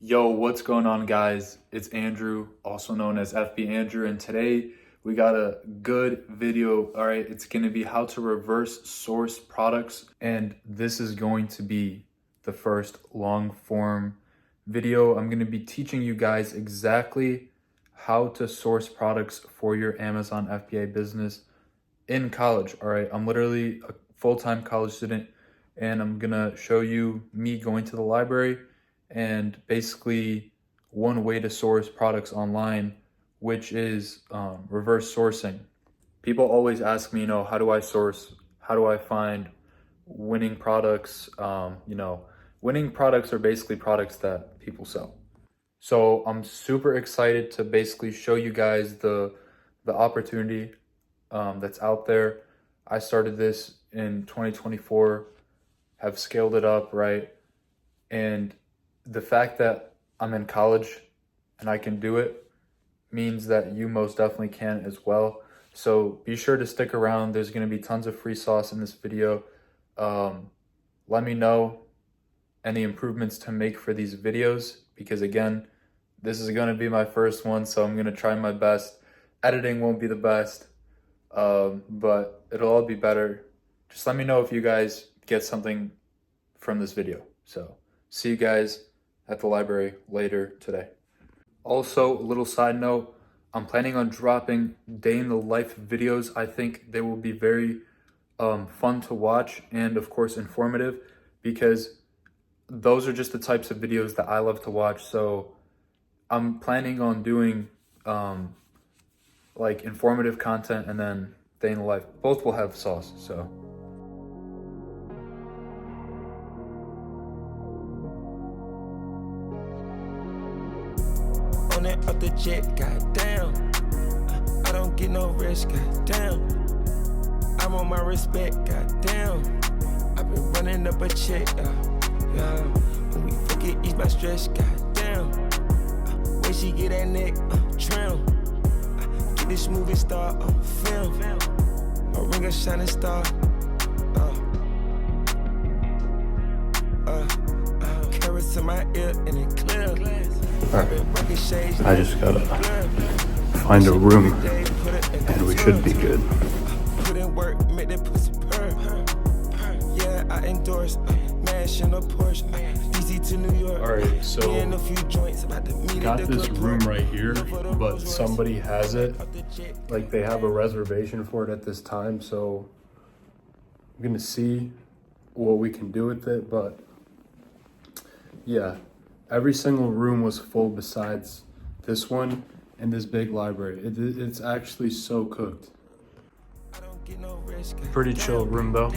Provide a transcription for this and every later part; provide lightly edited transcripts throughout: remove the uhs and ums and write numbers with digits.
Yo, what's going on, guys? It's Andrew, also known as FB Andrew, and today we got a good video. All right, it's going to be how to reverse source products, and this is going to be the first long form video. I'm going to be teaching you guys exactly how to source products for your Amazon FBA business in college. All right, I'm literally a full-time college student, and I'm gonna show you me going to the library and basically one way to source products online, which is reverse sourcing. People always ask me, how do I source? How do I find winning products? Winning products are basically products that people sell. So I'm super excited to basically show you guys the opportunity that's out there. I started this in 2024, have scaled it up, right? And the fact that I'm in college and I can do it means that you most definitely can as well. So be sure to stick around. There's going to be tons of free sauce in this video. Let me know any improvements to make for these videos, because again, this is going to be my first one, so I'm going to try my best. Editing won't be the best, but it'll all be better. Just let me know if you guys get something from this video. So see you guys at the library later today. Also, a little side note, I'm planning on dropping day in the life videos. I think they will be very fun to watch and of course informative, because those are just the types of videos that I love to watch. So I'm planning on doing like informative content and then day in the life. Both will have sauce, so. On that up the jet, goddamn. I don't get no rest, goddamn. I want my respect, goddamn. I've been running up a check, yeah. When we forget, ease my stress, goddamn. When she get that neck, trim. Get this movie star on film. A ring a shining star. Carrots in my ear and it clear. Alright, I just gotta find a room and we should be good. Put in work, make that pussy purr. Yeah, I endorse. Mash in a Porsche. DC to New York. Alright, so got this room right here, but somebody has it. Like, they have a reservation for it at this time, so I'm gonna see what we can do with it. But yeah, every single room was full besides this one and this big library. It's actually so cooked. Pretty chill room though.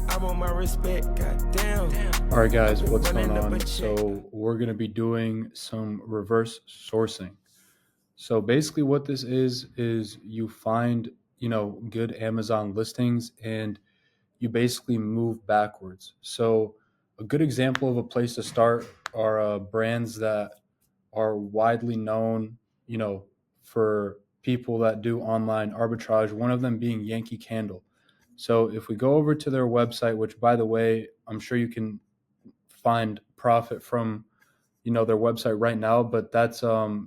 I want my respect, goddamn. All right, guys, what's going on? So we're going to be doing some reverse sourcing. So basically what this is you find, good Amazon listings and you basically move backwards. So a good example of a place to start are brands that are widely known, for people that do online arbitrage, one of them being Yankee Candle. So if we go over to their website, which, by the way, I'm sure you can find profit from, their website right now, but that's a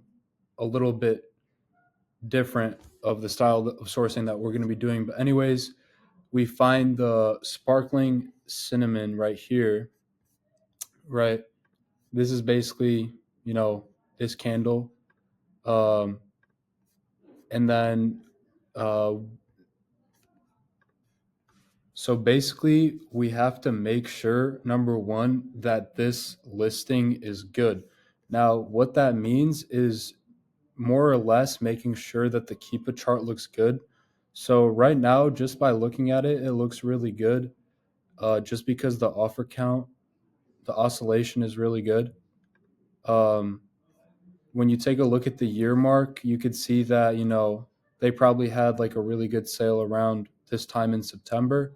little bit different of the style of sourcing that we're going to be doing. But anyways, we find the sparkling cinnamon right here, right? This is basically, this candle. And then, so basically we have to make sure, number one, that this listing is good. Now, what that means is more or less making sure that the Keepa chart looks good. So right now, just by looking at it, it looks really good. Just because the offer count, the oscillation is really good. When you take a look at the year mark, you could see that, they probably had like a really good sale around this time in September,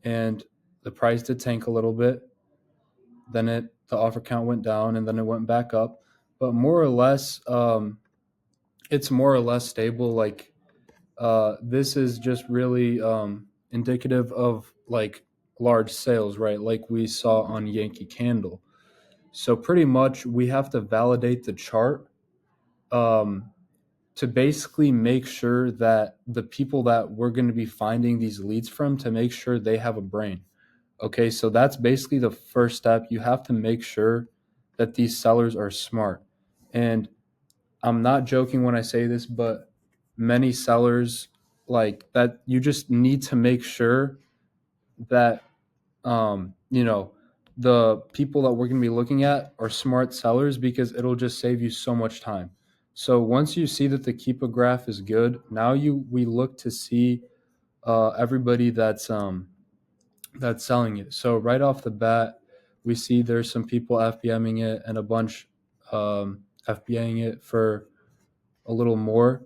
and the price did tank a little bit. Then the offer count went down and then it went back up, but more or less, it's more or less stable. Like, this is just really indicative of like large sales, right? Like we saw on Yankee Candle. So pretty much we have to validate the chart um, to basically make sure that the people that we're going to be finding these leads from, to make sure they have a brain. Okay, so that's basically the first step. You have to make sure that these sellers are smart. And I'm not joking when I say this, but many sellers like that, you just need to make sure that you know, the people that we're going to be looking at are smart sellers, because it'll just save you so much time. So once you see that the Keepa graph is good, now we look to see everybody that's selling it. So right off the bat, we see there's some people FBMing it and a bunch FBAing it for a little more.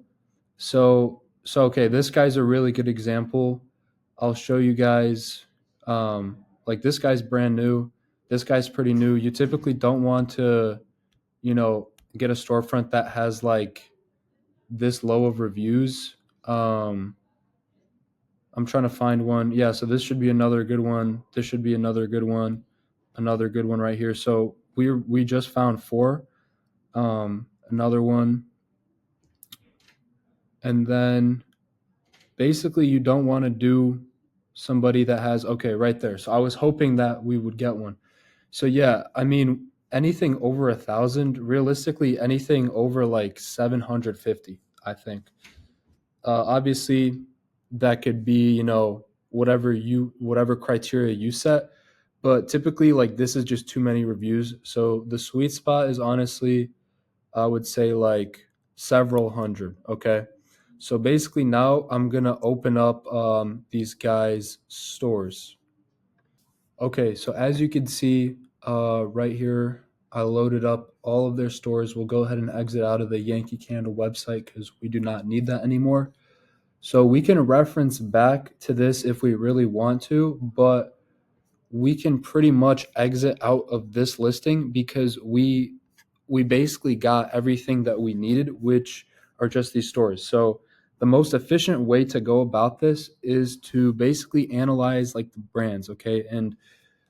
So okay, this guy's a really good example. I'll show you guys. Like this guy's brand new. This guy's pretty new. You typically don't want to, you know, get a storefront that has like this low of reviews. I'm trying to find one. Yeah, so this should be another good one. This should be another good one. Another good one right here. So we just found four. Another one, and then basically you don't want to do somebody that has, okay, right there. So I was hoping that we would get one. So yeah, I mean, anything over 1,000, realistically anything over like 750, I think. Obviously that could be, you know, whatever criteria you set, but typically like this is just too many reviews. So the sweet spot is honestly, I would say like several hundred. Okay. So basically now I'm going to open up these guys' stores. Okay. So as you can see right here, I loaded up all of their stores. We'll go ahead and exit out of the Yankee Candle website because we do not need that anymore. So we can reference back to this if we really want to, but we can pretty much exit out of this listing because we basically got everything that we needed, which are just these stores. So the most efficient way to go about this is to basically analyze like the brands, okay, and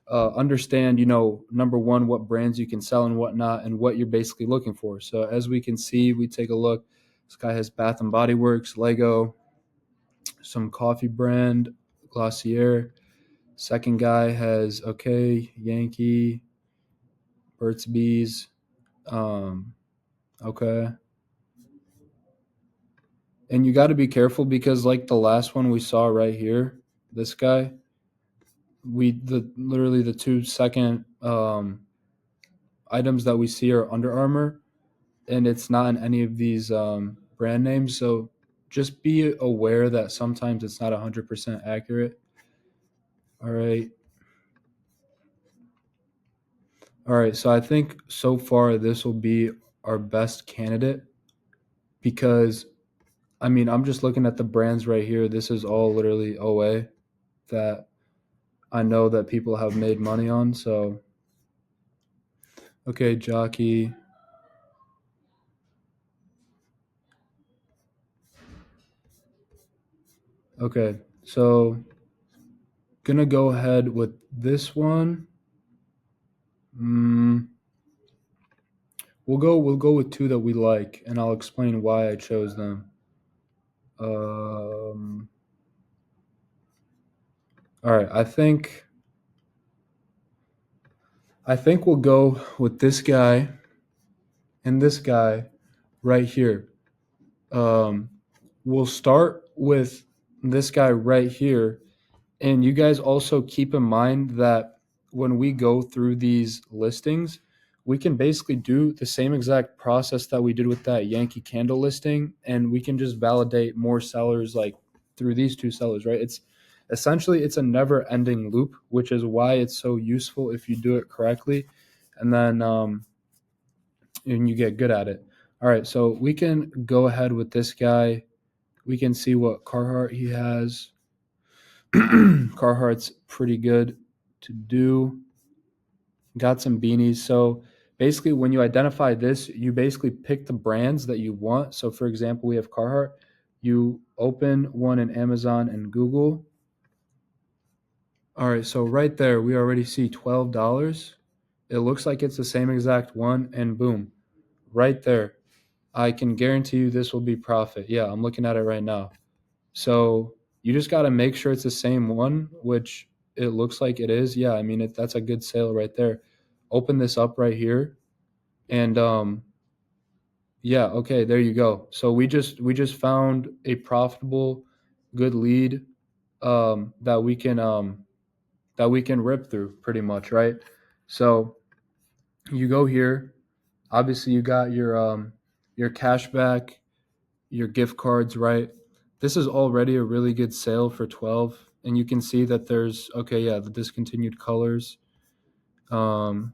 understand, you know, number one, what brands you can sell and whatnot, and what you're basically looking for. So as we can see, we take a look. This guy has Bath and Body Works, Lego, some coffee brand, Glossier. Second guy has okay, Yankee, Burt's Bees, um, okay. And you got to be careful because, like the last one we saw right here, this guy, literally the 2 second items that we see are Under Armour, and it's not in any of these brand names. So just be aware that sometimes it's not 100% accurate. All right. All right. So I think so far this will be our best candidate because, I mean, I'm just looking at the brands right here. This is all literally OA that I know that people have made money on. So, okay, Jockey. Okay, so gonna go ahead with this one. Mm, we'll go with two that we like, and I'll explain why I chose them. Um, all right, I think we'll go with this guy and this guy right here. Um, we'll start with this guy right here. And you guys also keep in mind that when we go through these listings, we can basically do the same exact process that we did with that Yankee Candle listing, and we can just validate more sellers like through these two sellers, right? It's essentially it's a never-ending loop, which is why it's so useful if you do it correctly, and then and you get good at it. All right, so we can go ahead with this guy. We can see what Carhartt he has. Carhartt's pretty good to do. Got some beanies. So basically, when you identify this, you basically pick the brands that you want. So, for example, we have Carhartt. You open one in Amazon and Google. All right, so right there, we already see $12. It looks like it's the same exact one, and boom, right there. I can guarantee you this will be profit. Yeah, I'm looking at it right now. So you just got to make sure it's the same one, which it looks like it is. Yeah, I mean, that's a good sale right there. Open this up right here, and yeah, okay, there you go. So we just found a profitable, good lead that we can rip through pretty much, right? So you go here. Obviously, you got your cashback, your gift cards, right? This is already a really good sale for 12, and you can see that there's okay, yeah, the discontinued colors. Um,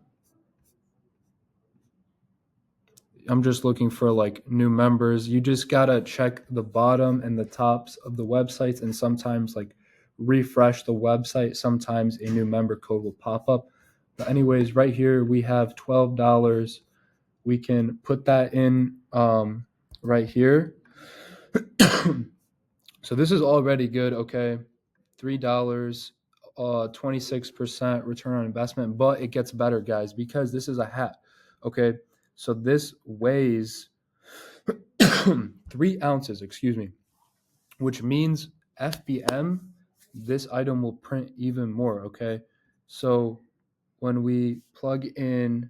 I'm just looking for like new members. You just gotta check the bottom and the tops of the websites, and sometimes like refresh the website. Sometimes a new member code will pop up. But anyways, right here we have $12. We can put that in right here. So this is already good. Okay, $3, 26% return on investment. But it gets better, guys, because this is a hat. Okay, so this weighs 3 ounces, excuse me, which means FBM, this item will print even more. Okay, so when we plug in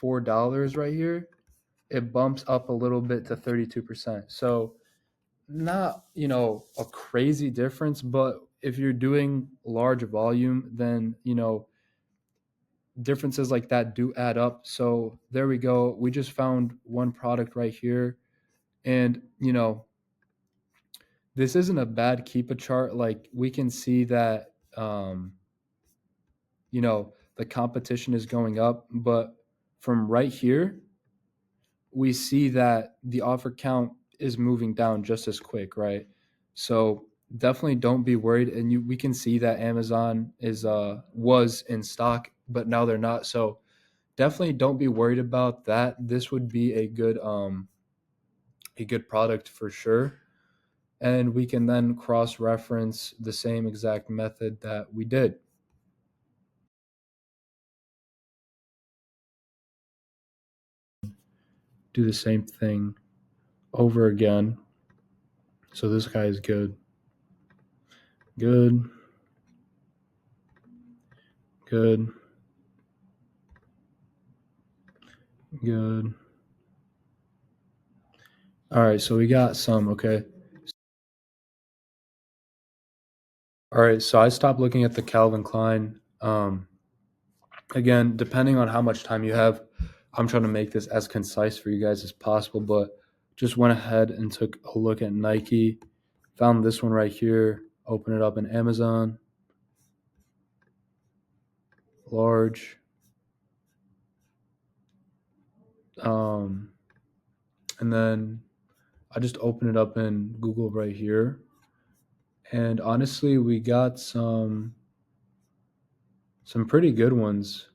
$4 right here, it bumps up a little bit to 32%. So not, a crazy difference, but if you're doing large volume, then, differences like that do add up. So there we go. We just found one product right here. And, this isn't a bad keep a chart. Like we can see that, the competition is going up, but from right here, we see that the offer count is moving down just as quick, right? So definitely don't be worried. And we can see that Amazon is was in stock, but now they're not. So definitely don't be worried about that. This would be a good product for sure. And we can then cross reference the same exact method that we did. Do the same thing over again. So this guy is good. Good. Good. Good. All right, so we got some, okay. All right, so I stopped looking at the Calvin Klein. Again, depending on how much time you have, I'm trying to make this as concise for you guys as possible, but just went ahead and took a look at Nike. Found this one right here. Open it up in Amazon. Large. And then I just open it up in Google right here. And honestly, we got some pretty good ones.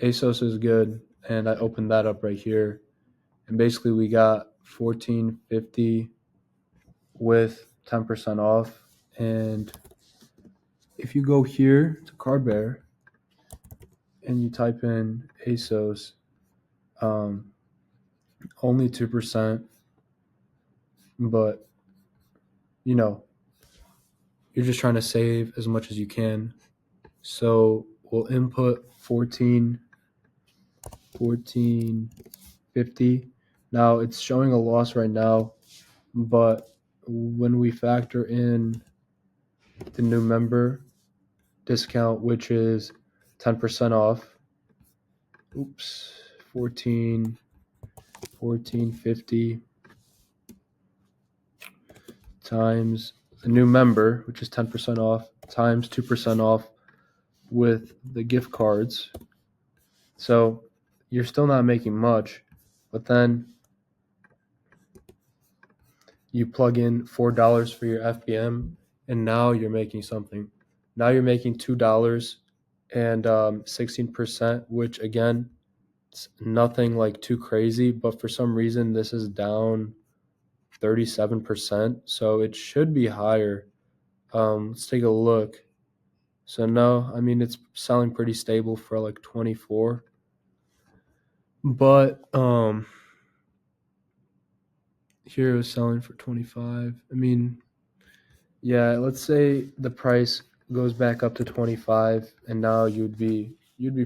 ASOS is good, and I opened that up right here. And basically, we got 1450 with 10% off. And if you go here to Card Bear and you type in ASOS, only 2%, but you're just trying to save as much as you can. So we'll input 1450. Now it's showing a loss right now, but when we factor in the new member discount, which is 10% off, 1450 times the new member, which is 10% off, times 2% off with the gift cards. So you're still not making much, but then you plug in $4 for your FBM, and now you're making something. Now you're making $2 and 16%, which again, it's nothing like too crazy, but for some reason this is down 37%, so it should be higher. Let's take a look. So no, I mean it's selling pretty stable for like 24. But here it was selling for 25. I mean, yeah, let's say the price goes back up to 25 and now you'd be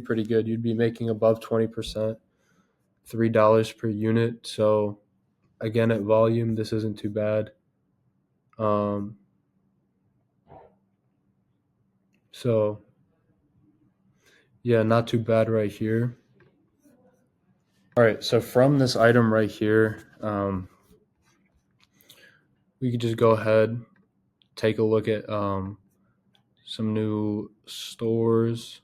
pretty good. You'd be making above 20%, $3 per unit. So again, at volume, this isn't too bad. Um, so yeah, not too bad right here. All right, so from this item right here, we could just go ahead, take a look at some new stores.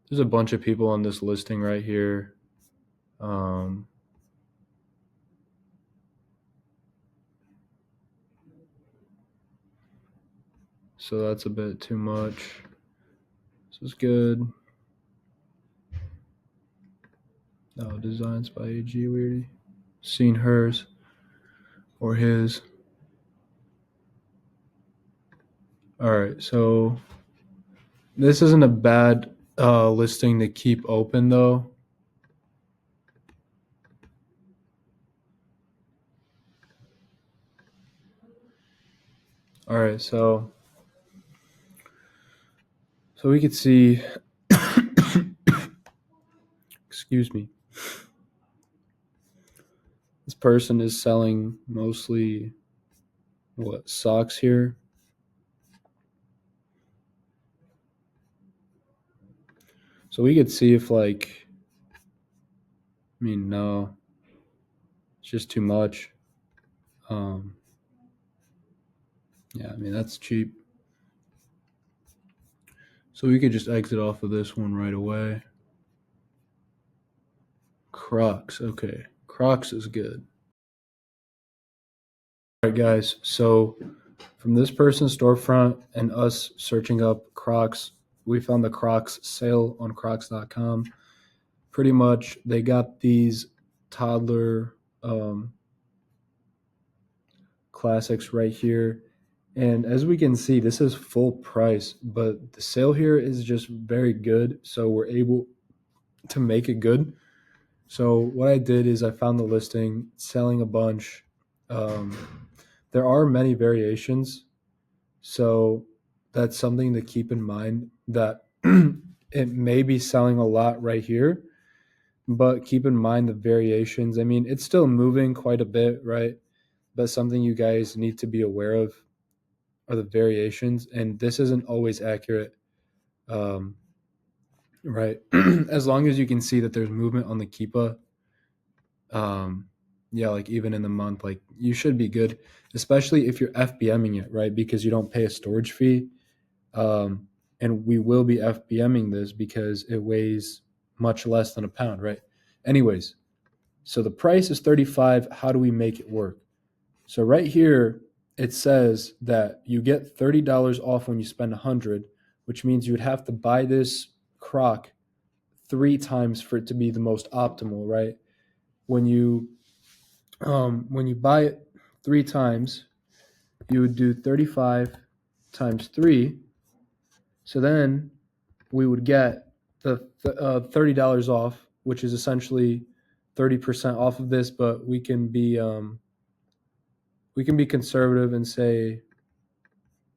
There's a bunch of people on this listing right here. Um, so that's a bit too much. This is good. Oh, designs by AG. We already seen hers or his. All right, so this isn't a bad listing to keep open though. All right, so we could see. Excuse me. This person is selling mostly what socks here. So we could see if like, I mean, no, it's just too much. Yeah, I mean that's cheap. So we could just exit off of this one right away. Crocs, okay. Crocs is good. All right, guys. So from this person's storefront and us searching up Crocs, we found the Crocs sale on Crocs.com. Pretty much, they got these toddler classics right here. And as we can see, this is full price, but the sale here is just very good. So we're able to make it good. So what I did is I found the listing, selling a bunch. Um, there are many variations. So that's something to keep in mind that it may be selling a lot right here, but keep in mind the variations. I mean, it's still moving quite a bit, right? But something you guys need to be aware of are the variations, and this isn't always accurate, um, right? As long as you can see that there's movement on the Keepa, yeah, like even in the month, like you should be good, especially if you're FBMing it, right? Because you don't pay a storage fee. And we will be FBMing this because it weighs much less than a pound, right? Anyways, so the price is 35. How do we make it work? So right here, it says that you get $30 off when you spend 100, which means you would have to buy this croc 3 times for it to be the most optimal, right? When you buy it 3 times, you would do 35 times 3. So then we would get the $30 off, which is essentially 30% off of this, but we can be conservative and say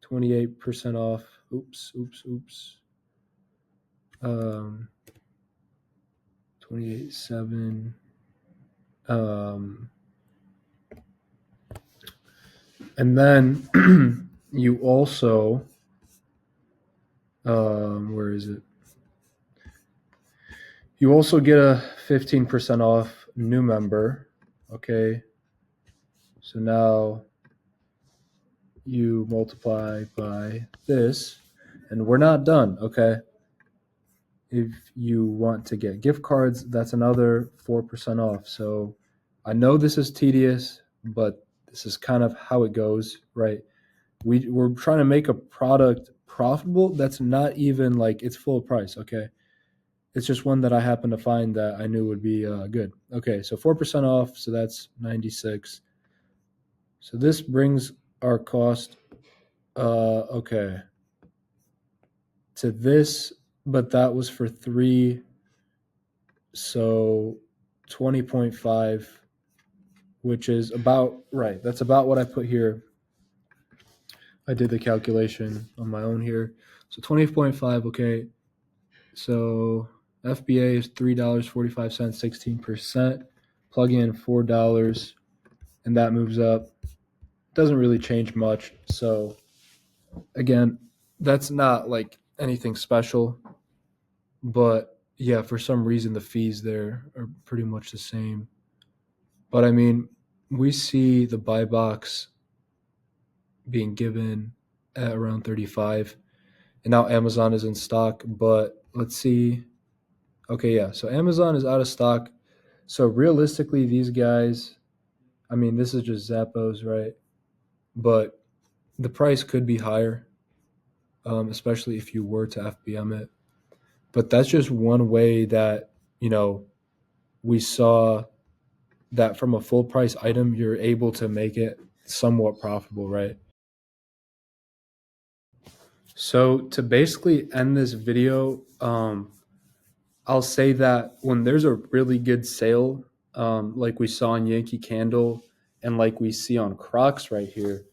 28% off. Oops. 28.7. And then you also, where is it? You also get a 15% off new member. Okay. So now you multiply by this, and we're not done. Okay. If you want to get gift cards, that's another 4% off. So I know this is tedious, but this is kind of how it goes, right? We're trying to make a product profitable that's not even like it's full price, okay? It's just one that I happened to find that I knew would be good. Okay, so 4% off, so that's 96. So this brings our cost, okay. to this, but that was for 3, so 20.5, which is about right. That's about what I put here. I did the calculation on my own here. So 20.5, okay. So FBA is $3.45, 16%. Plug in $4, and that moves up. Doesn't really change much. So again, that's not like anything special. But yeah, for some reason the fees there are pretty much the same. But I mean, we see the buy box being given at around 35, and now Amazon is in stock. But let's see. Okay, yeah. So Amazon is out of stock. So realistically, these guys, I mean, this is just Zappos, right? But the price could be higher, especially if you were to FBM it. But that's just one way that, we saw that from a full price item, you're able to make it somewhat profitable, right? So to basically end this video, I'll say that when there's a really good sale, like we saw on Yankee Candle and like we see on Crocs right here,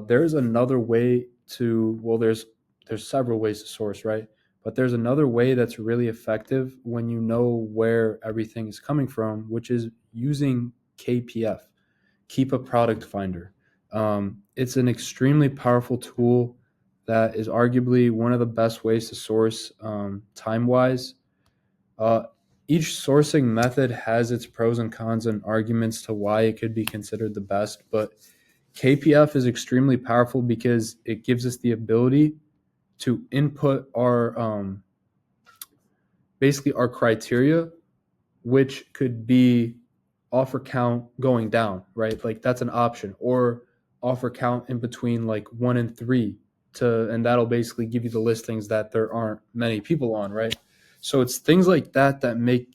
there's another way to, well, there's several ways to source, right? But there's another way that's really effective when you know where everything is coming from, which is using KPF, Keep a Product Finder. It's an extremely powerful tool that is arguably one of the best ways to source time-wise. Each sourcing method has its pros and cons and arguments to why it could be considered the best, but KPF is extremely powerful because it gives us the ability to input our basically our criteria, which could be offer count going down, right? Like that's an option, or offer count in between like 1 and 3 and that'll basically give you the listings that there aren't many people on, right? So it's things like that that make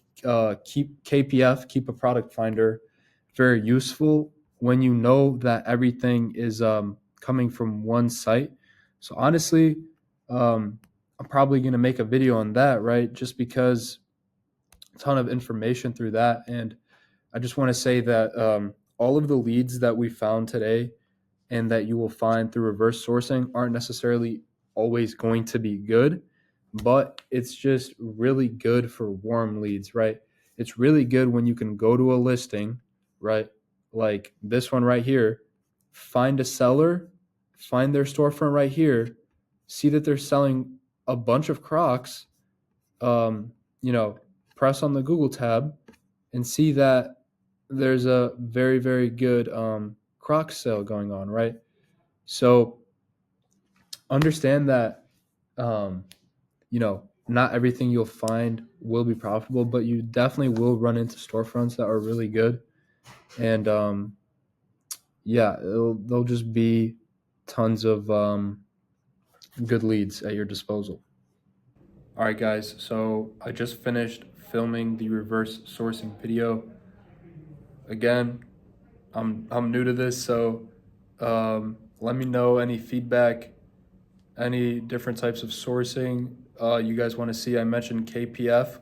keep a product finder very useful when you know that everything is coming from one site. So honestly, I'm probably going to make a video on that, right? Just because a ton of information through that. And I just want to say that all of the leads that we found today and that you will find through reverse sourcing aren't necessarily always going to be good, but it's just really good for warm leads, right? It's really good when you can go to a listing, right? Like this one right here, find a seller, find their storefront right here, see that they're selling a bunch of Crocs, press on the Google tab and see that there's a very, very good Crocs sale going on, right? So understand that, not everything you'll find will be profitable, but you definitely will run into storefronts that are really good. And there'll just be tons of good leads at your disposal. All right, guys, so I just finished filming the reverse sourcing video. Again, I'm new to this, so let me know any feedback, any different types of sourcing you guys want to see. I mentioned KPF.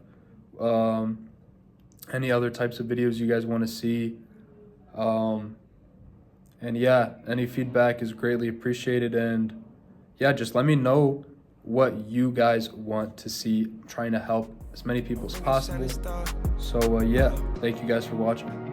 Any other types of videos you guys want to see. And yeah, any feedback is greatly appreciated. And yeah, just let me know what you guys want to see. I'm trying to help as many people as possible. So yeah, thank you guys for watching.